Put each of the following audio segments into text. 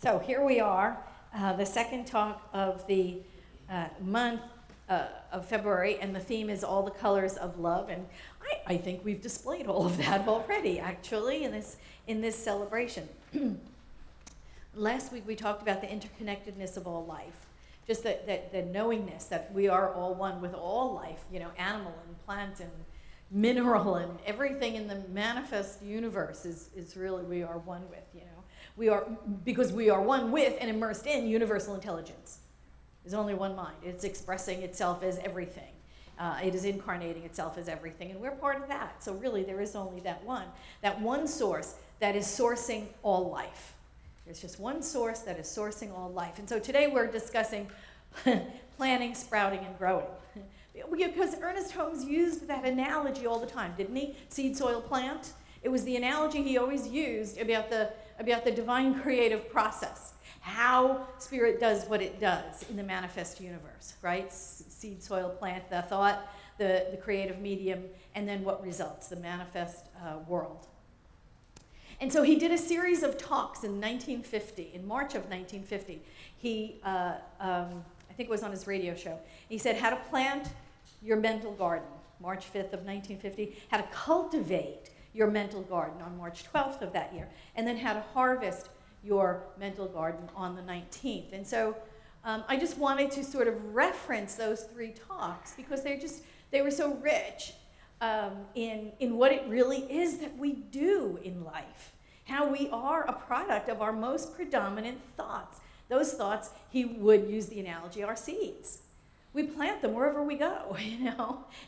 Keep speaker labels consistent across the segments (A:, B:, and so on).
A: So here we are, the second talk of the month of February, and the theme is all the colors of love. And I think we've displayed all of that already, actually, in this celebration. Last week we talked about the interconnectedness of all life, just the knowingness that we are all one with all life, animal and plant and mineral and everything in the manifest universe is really we are one with, We are, because we are one with and immersed in universal intelligence. There's only one mind. It's expressing itself as everything. It is incarnating itself as everything, and we're part of that. So really there is only that one source that is sourcing all life. There's just one source that is sourcing all life. And so today we're discussing planting, sprouting, and growing. Because Ernest Holmes used that analogy all the time, didn't he? Seed, soil, plant. It was the analogy he always used about the divine creative process, how spirit does what it does in the manifest universe, right? Seed, soil, plant, the thought, the creative medium, and then what results, the manifest world. And so he did a series of talks in 1950, in March of 1950. He, I think it was on his radio show, he said how to plant your mental garden, March 5th of 1950, how to cultivate your mental garden on March 12th of that year, and then how to harvest your mental garden on the 19th. And so I just wanted to sort of reference those three talks because they were so rich in what it really is that we do in life, how we are a product of our most predominant thoughts. Those thoughts, he would use the analogy, are seeds. We plant them wherever we go,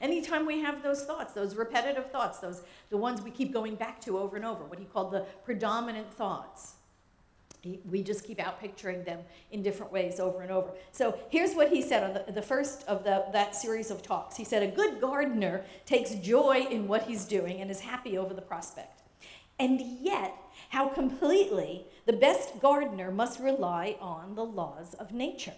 A: Anytime we have those thoughts, those repetitive thoughts, the ones we keep going back to over and over, what he called the predominant thoughts. We just keep out picturing them in different ways over and over. So here's what he said on the first of that series of talks. He said, a good gardener takes joy in what he's doing and is happy over the prospect. And yet, how completely the best gardener must rely on the laws of nature.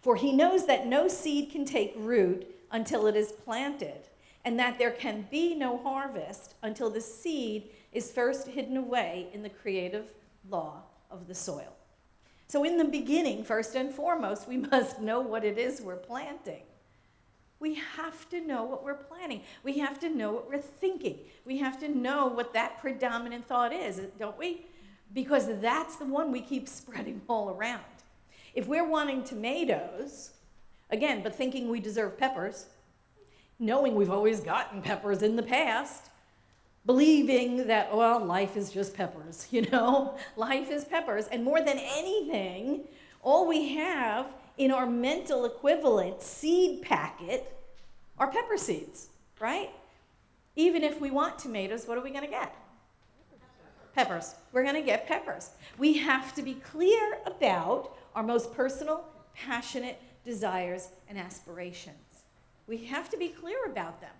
A: For he knows that no seed can take root until it is planted, and that there can be no harvest until the seed is first hidden away in the creative law of the soil. So in the beginning, first and foremost, we must know what it is we're planting. We have to know what we're planting. We have to know what we're thinking. We have to know what that predominant thought is, don't we? Because that's the one we keep spreading all around. If we're wanting tomatoes, again, but thinking we deserve peppers, knowing we've always gotten peppers in the past, believing that, well, life is just peppers, Life is peppers. And more than anything, all we have in our mental equivalent seed packet are pepper seeds, right? Even if we want tomatoes, what are we going to get? Peppers. We're going to get peppers. We have to be clear about our most personal, passionate desires and aspirations. We have to be clear about them.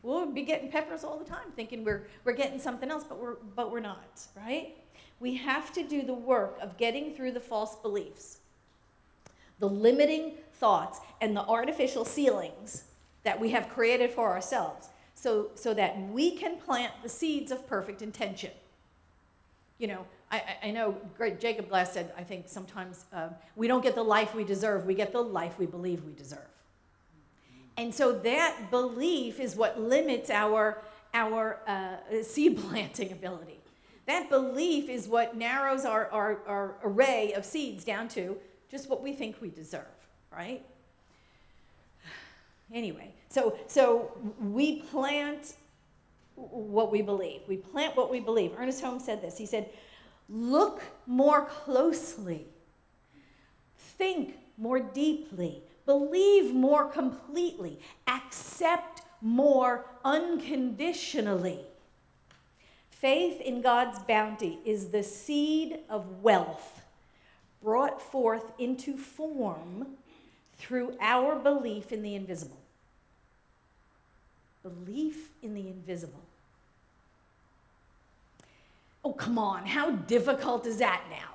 A: We'll be getting peppers all the time, thinking we're getting something else, but we're not, right? We have to do the work of getting through the false beliefs, the limiting thoughts, and the artificial ceilings that we have created for ourselves, so that we can plant the seeds of perfect intention. I know great Jacob Glass said, I think sometimes we don't get the life we deserve, we get the life we believe we deserve. And so that belief is what limits our seed planting ability. That belief is what narrows our array of seeds down to just what we think we deserve, right? Anyway, so we plant what we believe. We plant what we believe. Ernest Holmes said this. He said, look more closely, think more deeply, believe more completely, accept more unconditionally. Faith in God's bounty is the seed of wealth brought forth into form through our belief in the invisible. Belief in the invisible. Oh, come on, how difficult is that now?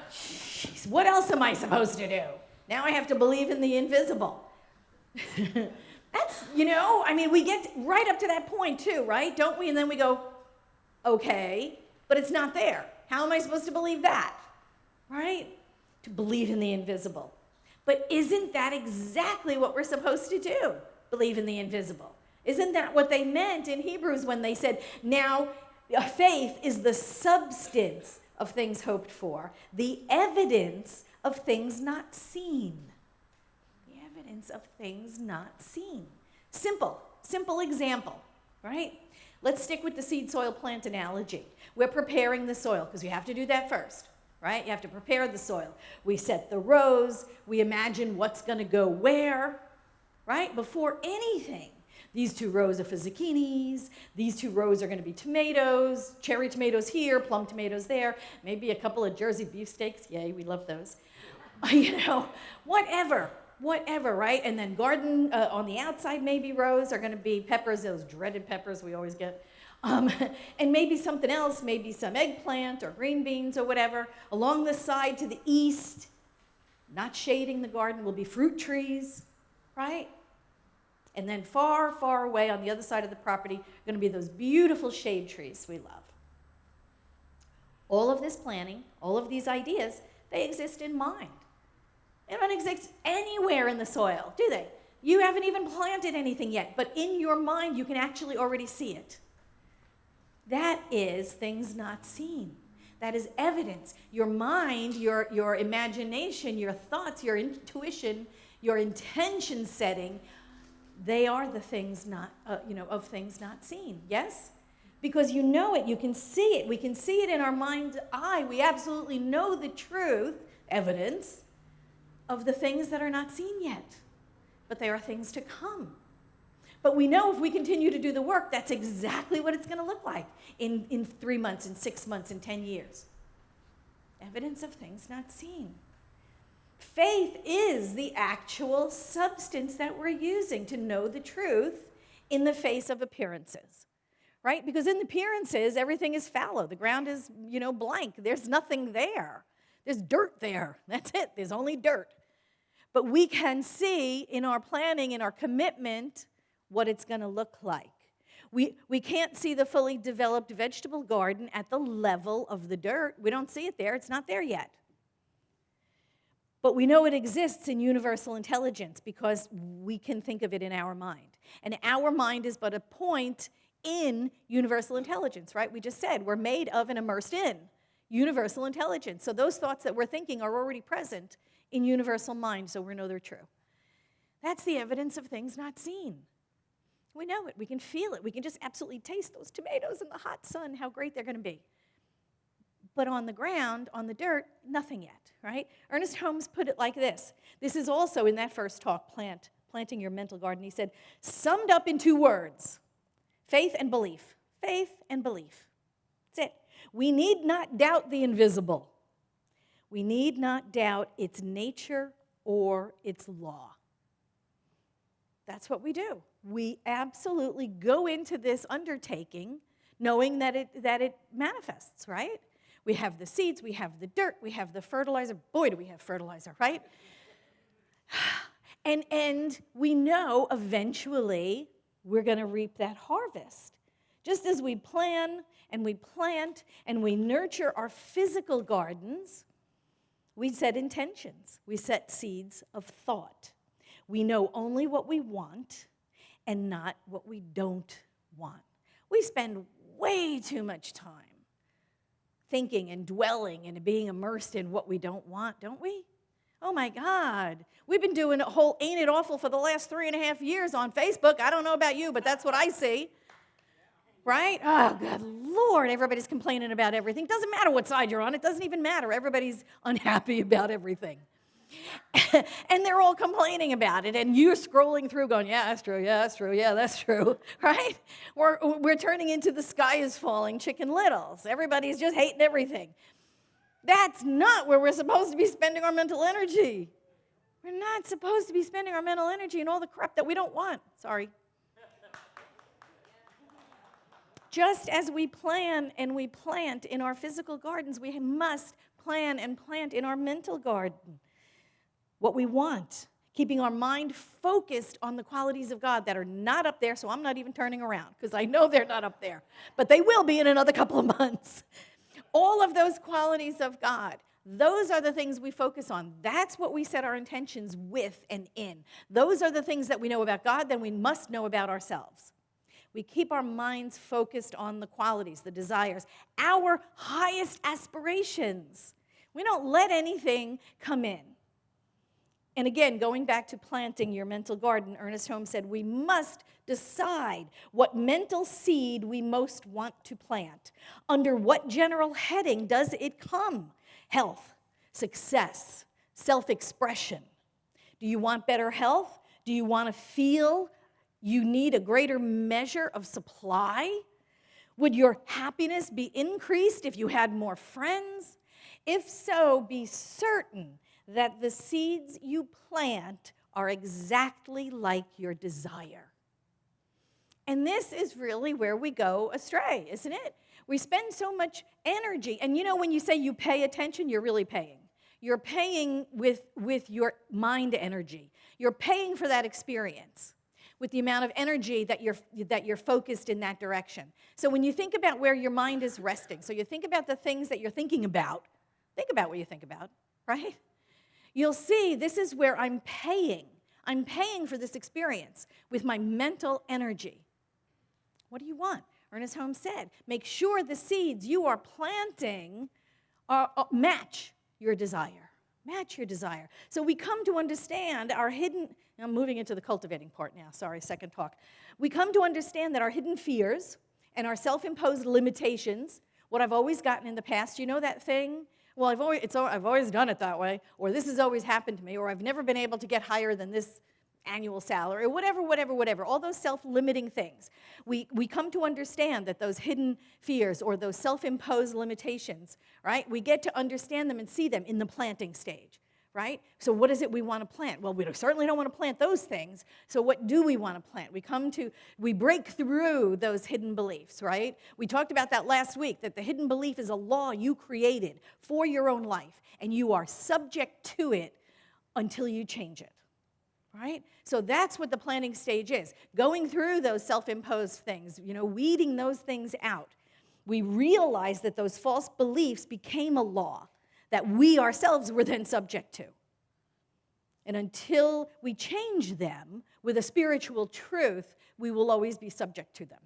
A: Jeez, what else am I supposed to do? Now I have to believe in the invisible. That's, we get right up to that point too, right? Don't we? And then we go, okay, but it's not there. How am I supposed to believe that? right? To believe in the invisible. But isn't that exactly what we're supposed to do? Believe in the invisible. Isn't that what they meant in Hebrews when they said, now faith is the substance of things hoped for, the evidence of things not seen. The evidence of things not seen. Simple example, right? Let's stick with the seed, soil, plant analogy. We're preparing the soil because you have to do that first, right? You have to prepare the soil. We set the rows. We imagine what's going to go where, right? Before anything. These 2 rows are for zucchinis. These 2 rows are going to be tomatoes, cherry tomatoes here, plum tomatoes there, maybe a couple of Jersey beefsteaks. Yay, we love those. Whatever, right? And then garden on the outside maybe rows are going to be peppers, those dreaded peppers we always get. And maybe something else, maybe some eggplant or green beans or whatever. Along the side to the east, not shading the garden, will be fruit trees, right? And then far, far away on the other side of the property are going to be those beautiful shade trees we love. All of this planning, all of these ideas, they exist in mind. They don't exist anywhere in the soil, do they? You haven't even planted anything yet, but in your mind you can actually already see it. That is things not seen. That is evidence. Your mind, your imagination, your thoughts, your intuition, your intention setting, they are the things not, of things not seen. Yes? Because you know it, you can see it. We can see it in our mind's eye. We absolutely know the truth, evidence, of the things that are not seen yet. But they are things to come. But we know if we continue to do the work, that's exactly what it's going to look like in 3 months, in 6 months, in 10 years. Evidence of things not seen. Faith is the actual substance that we're using to know the truth in the face of appearances, right? Because in appearances, everything is fallow. The ground is, blank. There's nothing there. There's dirt there. That's it. There's only dirt. But we can see in our planning, in our commitment, what it's going to look like. We can't see the fully developed vegetable garden at the level of the dirt. We don't see it there. It's not there yet. But we know it exists in universal intelligence because we can think of it in our mind. And our mind is but a point in universal intelligence, right? We just said we're made of and immersed in universal intelligence. So those thoughts that we're thinking are already present in universal mind, so we know they're true. That's the evidence of things not seen. We know it. We can feel it. We can just absolutely taste those tomatoes in the hot sun, how great they're going to be. But on the ground, on the dirt, nothing yet, right? Ernest Holmes put it like this. This is also in that first talk, Planting Your Mental Garden. He said, summed up in 2 words, faith and belief. Faith and belief. That's it. We need not doubt the invisible. We need not doubt its nature or its law. That's what we do. We absolutely go into this undertaking knowing that it manifests, right? We have the seeds, we have the dirt, we have the fertilizer. Boy, do we have fertilizer, right? And we know eventually we're going to reap that harvest. Just as we plan and we plant and we nurture our physical gardens, we set intentions. We set seeds of thought. We know only what we want and not what we don't want. We spend way too much time thinking and dwelling and being immersed in what we don't want, don't we? Oh my God. We've been doing a whole Ain't It Awful for the last 3.5 years on Facebook. I don't know about you, but that's what I see. Right? Oh, good Lord, everybody's complaining about everything. Doesn't matter what side you're on. It doesn't even matter. Everybody's unhappy about everything. And they're all complaining about it. And you're scrolling through going, yeah, that's true, yeah, that's true, yeah, that's true. Right? We're turning into the sky is falling Chicken Littles. Everybody's just hating everything. That's not where we're supposed to be spending our mental energy. We're not supposed to be spending our mental energy in all the crap that we don't want. Sorry. Just as we plan and we plant in our physical gardens, we must plan and plant in our mental garden what we want, keeping our mind focused on the qualities of God that are not up there, so I'm not even turning around because I know they're not up there, but they will be in another couple of months. All of those qualities of God, those are the things we focus on. That's what we set our intentions with and in. Those are the things that we know about God, then we must know about ourselves. We keep our minds focused on the qualities, the desires, our highest aspirations. We don't let anything come in. And again, going back to planting your mental garden, Ernest Holmes said, we must decide what mental seed we most want to plant. Under what general heading does it come? Health, success, self-expression. Do you want better health? Do you want to feel you need a greater measure of supply? Would your happiness be increased if you had more friends? If so, be certain that the seeds you plant are exactly like your desire. And this is really where we go astray, isn't it? We spend so much energy. And you know, when you say you pay attention, you're really paying. You're paying with your mind energy. You're paying for that experience with the amount of energy that you're focused in that direction. So when you think about where your mind is resting, so you think about the things that you're thinking about, think about what you think about, right? You'll see this is where I'm paying. I'm paying for this experience with my mental energy. What do you want? Ernest Holmes said, make sure the seeds you are planting match your desire. Match your desire. So we come to understand our hidden, I'm moving into the cultivating part now, sorry, second talk. We come to understand that our hidden fears and our self-imposed limitations, what I've always gotten in the past, you know that thing? Well, I've always done it that way, or this has always happened to me, or I've never been able to get higher than this annual salary, or whatever, all those self-limiting things. We come to understand that those hidden fears or those self-imposed limitations, right, we get to understand them and see them in the planting stage, right? So what is it we want to plant? Well, we certainly don't want to plant those things, so what do we want to plant? We break through those hidden beliefs, right? We talked about that last week, that the hidden belief is a law you created for your own life, and you are subject to it until you change it. Right? So that's what the planting stage is. Going through those self-imposed things, weeding those things out. We realize that those false beliefs became a law that we ourselves were then subject to. And until we change them with a spiritual truth, we will always be subject to them.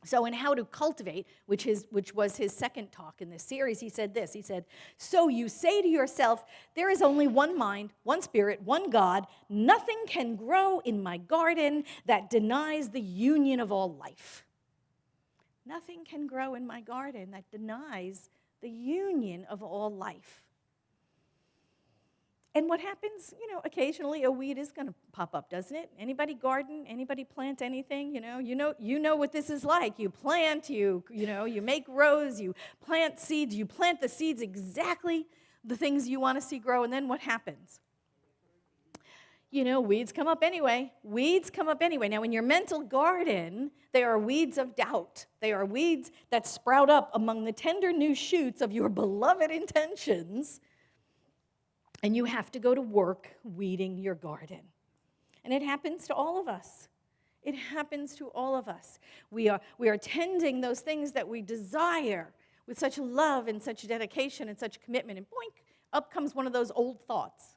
A: So in How to Cultivate, which was his second talk in this series, he said this. He said, so you say to yourself, there is only one mind, one spirit, one God. Nothing can grow in my garden that denies the union of all life. Nothing can grow in my garden that denies the union of all life. And what happens, occasionally a weed is going to pop up, doesn't it? Anybody garden? Anybody plant anything? You know what this is like. You plant, you make rows, you plant seeds, you plant the seeds exactly the things you want to see grow, and then what happens? Weeds come up anyway. Weeds come up anyway. Now, in your mental garden, they are weeds of doubt. They are weeds that sprout up among the tender new shoots of your beloved intentions. And you have to go to work weeding your garden. And it happens to all of us. It happens to all of us. We are tending those things that we desire with such love and such dedication and such commitment. And boink, up comes one of those old thoughts.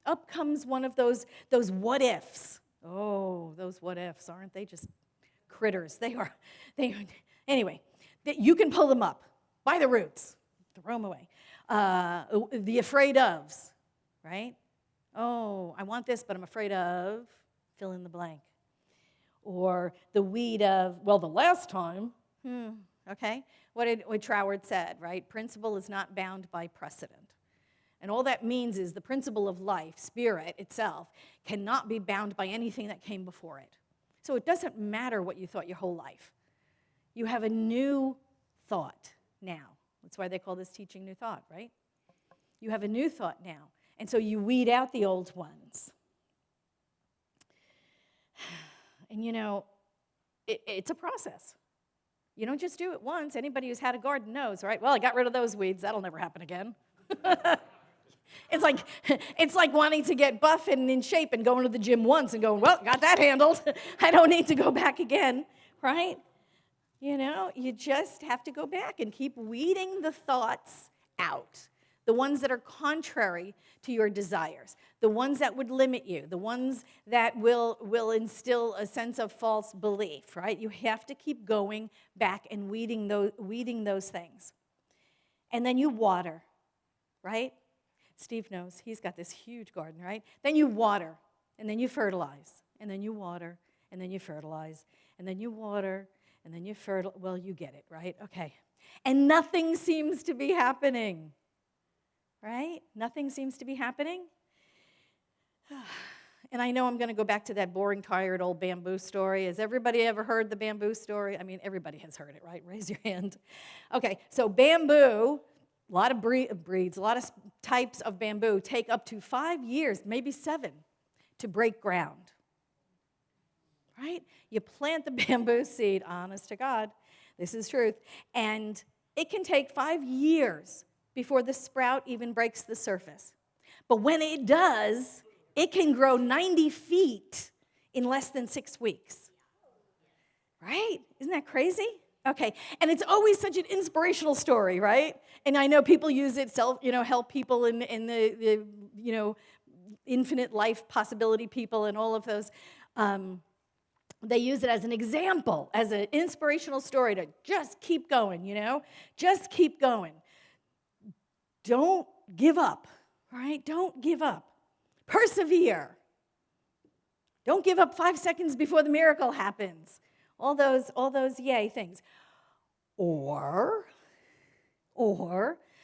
A: Up comes one of those what ifs. Oh, those what ifs, aren't they just critters? They are. Anyway, you can pull them up by the roots. Throw them away. The afraid ofs, right? Oh, I want this, but I'm afraid of, fill in the blank. Or the weed of, well, the last time, okay? What Troward said, right? Principle is not bound by precedent. And all that means is the principle of life, spirit itself, cannot be bound by anything that came before it. So it doesn't matter what you thought your whole life. You have a new thought now. That's why they call this teaching new thought, right? You have a new thought now. And so you weed out the old ones. And it's a process. You don't just do it once. Anybody who's had a garden knows, right? Well, I got rid of those weeds. That'll never happen again. It's like wanting to get buff and in shape and going to the gym once and going, well, got that handled. I don't need to go back again, right? You just have to go back and keep weeding the thoughts out. The ones that are contrary to your desires, the ones that would limit you, the ones that will instill a sense of false belief, right? You have to keep going back and weeding those things. And then you water, right? Steve knows. He's got this huge garden, right? Then you water, and then you fertilize, and then you water, and then you fertilize, and then you water, and then you fertilize. Well, you get it, right? Okay. And nothing seems to be happening, right? Nothing seems to be happening. And I know I'm going to go back to that boring, tired old bamboo story. Has everybody ever heard the bamboo story? I mean, everybody has heard it, right? Raise your hand. Okay, so bamboo, a lot of breeds, a lot of types of bamboo take up to 5 years, maybe 7, to break ground. Right? You plant the bamboo seed, honest to God, this is truth, and it can take 5 years before the sprout even breaks the surface. But when it does, it can grow 90 feet in less than 6 weeks. Right? Isn't that crazy? Okay, and it's always such an inspirational story, right? And I know people use it, help people in the infinite life possibility people and all of those. They use it as an example, as an inspirational story to just keep going, Just keep going. Don't give up, right? Don't give up. Persevere. Don't give up 5 seconds before the miracle happens. All those yay things. Or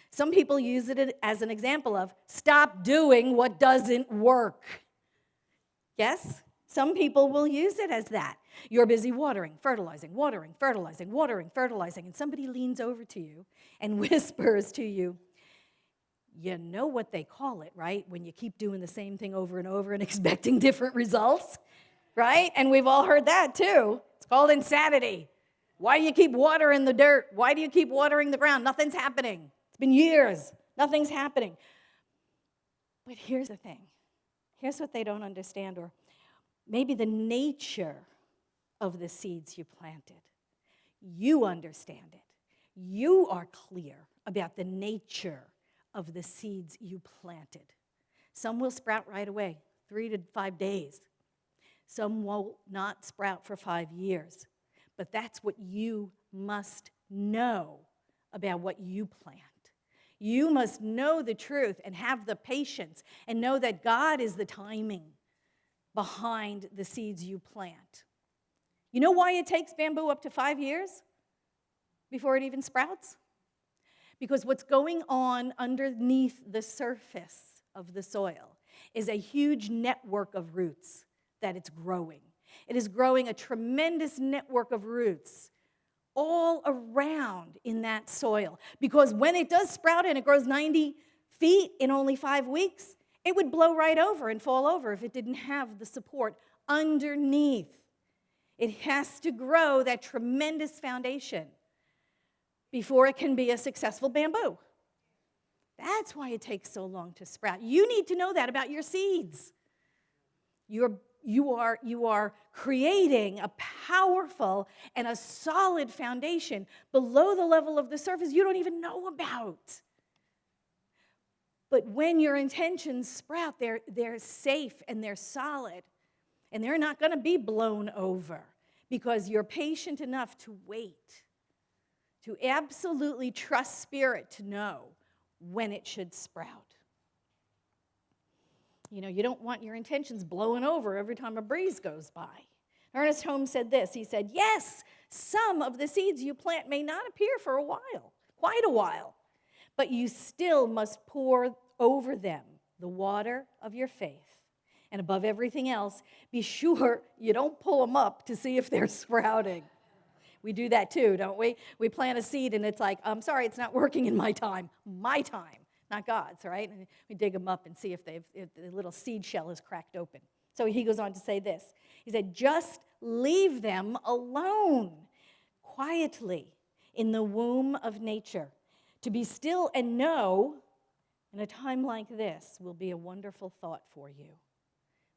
A: some people use it as an example of stop doing what doesn't work. Yes? Some people will use it as that. You're busy watering, fertilizing, and somebody leans over to you and whispers to you, you know what they call it, right? When you keep doing the same thing over and over and expecting different results, right? And we've all heard that too. It's called insanity. Why do you keep watering the dirt? Why do you keep watering the ground? Nothing's happening. It's been years. Nothing's happening. But here's the thing. Here's what they don't understand, or maybe the nature of the seeds you planted. You understand it. You are clear about the nature of the seeds you planted. Some will sprout right away, 3 to 5 days. Some will not sprout for 5 years. But that's what you must know about what you plant. You must know the truth and have the patience and know that God is the timing behind the seeds you plant. You know why it takes bamboo up to 5 years before it even sprouts? Because what's going on underneath the surface of the soil is a huge network of roots that it's growing. It is growing a tremendous network of roots all around in that soil. Because when it does sprout and it grows 90 feet in only 5 weeks, it would blow right over and fall over if it didn't have the support underneath. It has to grow that tremendous foundation before it can be a successful bamboo. That's why it takes so long to sprout. You need to know that about your seeds. You are creating a powerful and a solid foundation below the level of the surface you don't even know about. But when your intentions sprout, they're safe and they're solid. And they're not going to be blown over because you're patient enough to wait, to absolutely trust Spirit to know when it should sprout. You don't want your intentions blowing over every time a breeze goes by. Ernest Holmes said this. He said, yes, some of the seeds you plant may not appear for a while, quite a while, but you still must pour over them the water of your faith. And above everything else, be sure you don't pull them up to see if they're sprouting. We do that too, don't we? We plant a seed and it's like, I'm sorry, it's not working in my time, not God's, right? And we dig them up and see if the little seed shell is cracked open. So he goes on to say this. He said, just leave them alone, quietly, in the womb of nature. To be still and know, in a time like this, will be a wonderful thought for you.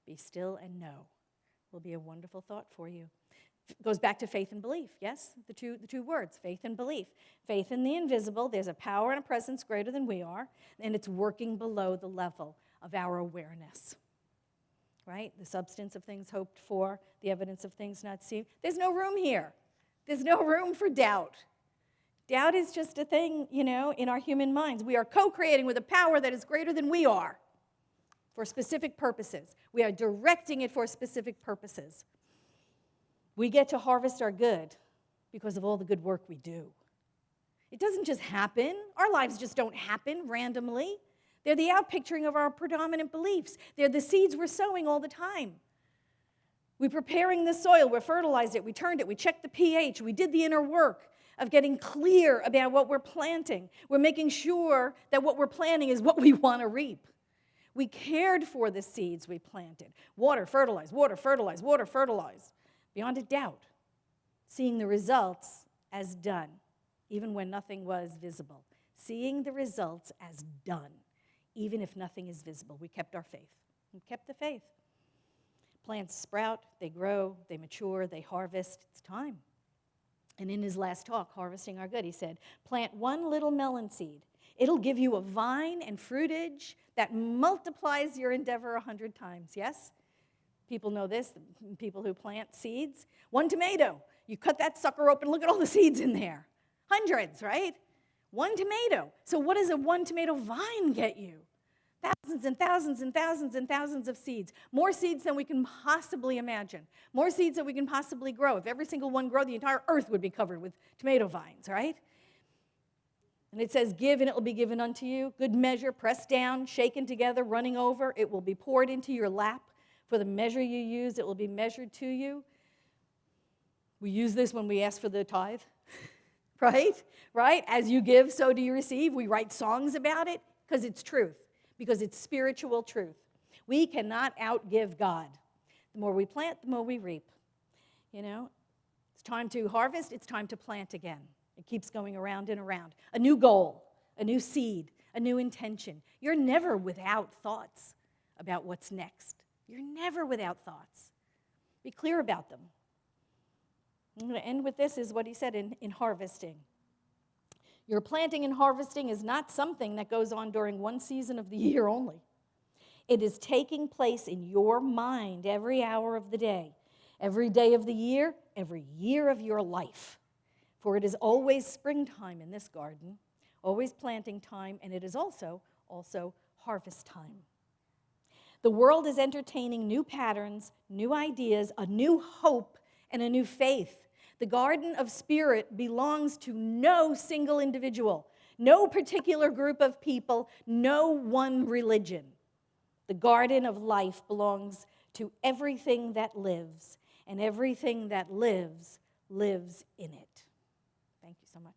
A: Be still and know will be a wonderful thought for you. Goes back to faith and belief, yes? The two words, faith and belief. Faith in the invisible, there's a power and a presence greater than we are, and it's working below the level of our awareness, right? The substance of things hoped for, the evidence of things not seen. There's no room here. There's no room for doubt. Doubt is just a thing, in our human minds. We are co-creating with a power that is greater than we are for specific purposes. We are directing it for specific purposes. We get to harvest our good because of all the good work we do. It doesn't just happen. Our lives just don't happen randomly. They're the outpicturing of our predominant beliefs. They're the seeds we're sowing all the time. We're preparing the soil. We fertilized it. We turned it. We checked the pH. We did the inner work of getting clear about what we're planting. We're making sure that what we're planting is what we want to reap. We cared for the seeds we planted. Water, fertilize, water, fertilize, water, fertilize. Beyond a doubt, seeing the results as done, even when nothing was visible. Seeing the results as done, even if nothing is visible. We kept our faith. We kept the faith. Plants sprout, they grow, they mature, they harvest. It's time. And in his last talk, Harvesting Our Good, he said, plant one little melon seed. It'll give you a vine and fruitage that multiplies your endeavor 100 times, yes? People know this, people who plant seeds. One tomato, you cut that sucker open, look at all the seeds in there. Hundreds, right? One tomato. So what does a one tomato vine get you? Thousands and thousands and thousands and thousands of seeds. More seeds than we can possibly imagine. More seeds than we can possibly grow. If every single one grew, the entire earth would be covered with tomato vines, right? And it says, give and it will be given unto you. Good measure, pressed down, shaken together, running over. It will be poured into your lap. For the measure you use, it will be measured to you. We use this when we ask for the tithe, right? Right? As you give, so do you receive. We write songs about it because it's truth, because it's spiritual truth. We cannot outgive God. The more we plant, the more we reap. It's time to harvest, it's time to plant again. It keeps going around and around. A new goal, a new seed, a new intention. You're never without thoughts about what's next. You're never without thoughts. Be clear about them. I'm going to end with this, is what he said in harvesting. Your planting and harvesting is not something that goes on during one season of the year only. It is taking place in your mind every hour of the day of the year, every year of your life. For it is always springtime in this garden, always planting time, and it is also harvest time. The world is entertaining new patterns, new ideas, a new hope, and a new faith. The garden of spirit belongs to no single individual, no particular group of people, no one religion. The garden of life belongs to everything that lives, and everything that lives in it. Thank you so much.